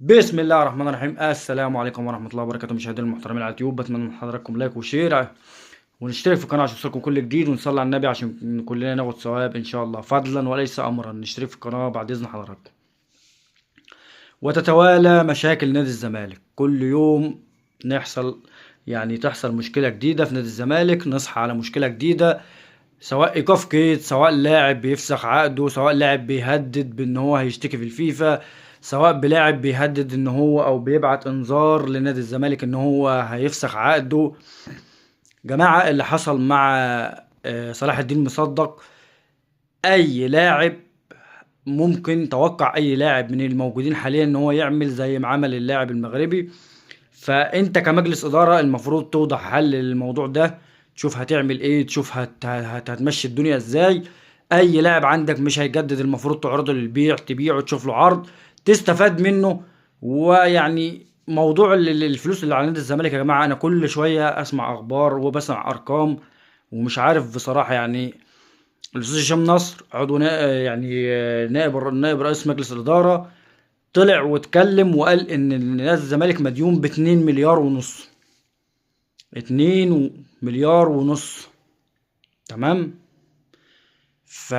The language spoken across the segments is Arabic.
بسم الله الرحمن الرحيم. السلام عليكم ورحمة الله وبركاته. مشاهدينا المحترمين على اليوتيوب، بتمنى من حضراتكم لايك وشير ونشترك في القناة عشان يوصلكم كل جديد، ونصلي على النبي عشان كلنا ناخد ثواب ان شاء الله، فضلا وليس امرا. نشترك في القناة بعد اذن حضراتكم. وتتوالى مشاكل نادي الزمالك كل يوم، تحصل مشكلة جديدة في نادي الزمالك، نصحى على مشكلة جديدة، سواء ايقاف قيد، سواء لاعب بيفسخ عقده، سواء لاعب بيهدد بان هو هيشتكي في الفيفا، سواء بلاعب بيهدد ان هو او بيبعت انذار لنادي الزمالك ان هو هيفسخ عقده. جماعة اللي حصل مع صلاح الدين مصدق، اي لاعب ممكن توقع اي لاعب من الموجودين حاليا ان هو يعمل زي ما عمل اللاعب المغربي. فانت كمجلس اداره المفروض توضع حل للموضوع ده، تشوف هتعمل ايه، تشوف هتمشي الدنيا ازاي. اي لاعب عندك مش هيجدد المفروض تعرضه للبيع، تبيعه، تشوف له عرض تستفاد منه. موضوع الفلوس اللي على نادي الزمالك يا جماعه، انا كل شويه اسمع اخبار وبسمع ارقام ومش عارف بصراحه. الاستاذ هشام نصر عضو نائب رئيس مجلس الاداره طلع واتكلم وقال ان نادي الزمالك مديون ب2 مليار ونص. 2 مليار ونص. تمام. ف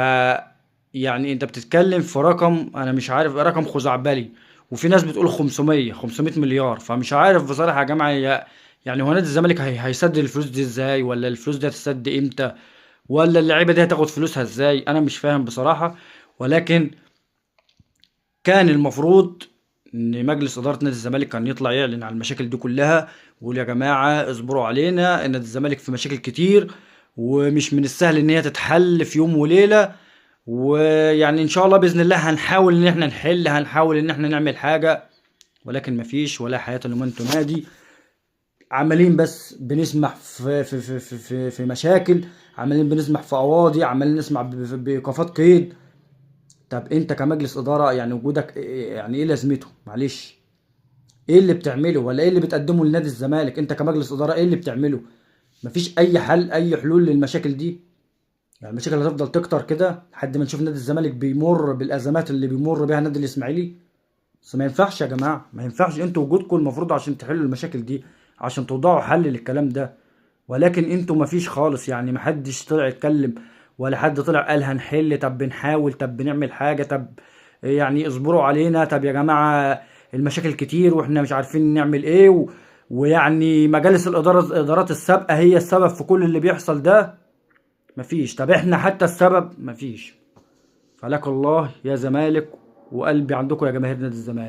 انت بتتكلم في رقم، انا مش عارف، رقم خزعبلي. وفي ناس بتقول 500 مليار. فمش عارف بصراحة يا جماعة، هو نادي الزمالك هيسدد الفلوس دي ازاي، ولا الفلوس دي هتسد امتى، ولا اللعيبة دي هتاخد فلوسها ازاي؟ انا مش فاهم بصراحة. ولكن كان المفروض ان مجلس اداره نادي الزمالك كان يطلع يعلن عن المشاكل دي كلها، ويقول يا جماعه اصبروا علينا، ان نادي الزمالك في مشاكل كتير ومش من السهل ان هي تتحل في يوم وليله. ان شاء الله باذن الله هنحاول ان احنا نحل، هنحاول ان احنا نعمل حاجه. ولكن مفيش ولا حياه لمن تنادي. عمالين بس بنسمح في مشاكل، عمالين بنسمح في قواضي، عمالين نسمع بايقافات قيد. طب انت كمجلس اداره وجودك ايه لازمته؟ معلش، ايه اللي بتعمله ولا ايه اللي بتقدمه لنادي الزمالك؟ انت كمجلس اداره ايه اللي بتعمله؟ مفيش اي حل، اي حلول للمشاكل دي. المشاكل هتفضل تكتر كده لحد ما نشوف نادي الزمالك بيمر بالازمات اللي بيمر بيها النادي الاسماعيلي. بس ما ينفعش يا جماعه، ما ينفعش. انتوا وجودكم المفروض عشان تحلوا المشاكل دي، عشان توضعوا حل للكلام ده. ولكن انتوا مفيش خالص، محدش طلع يتكلم، ولا حد طلع قال هنحل، طب بنحاول، طب بنعمل حاجة، طب اصبروا علينا، طب يا جماعة المشاكل كتير واحنا مش عارفين نعمل ايه مجالس الادارات السابقة هي السبب في كل اللي بيحصل ده. مفيش. طب احنا حتى السبب؟ مفيش. فلك الله يا زمالك، وقلبي عندكم يا جماهير نادي الزمالك.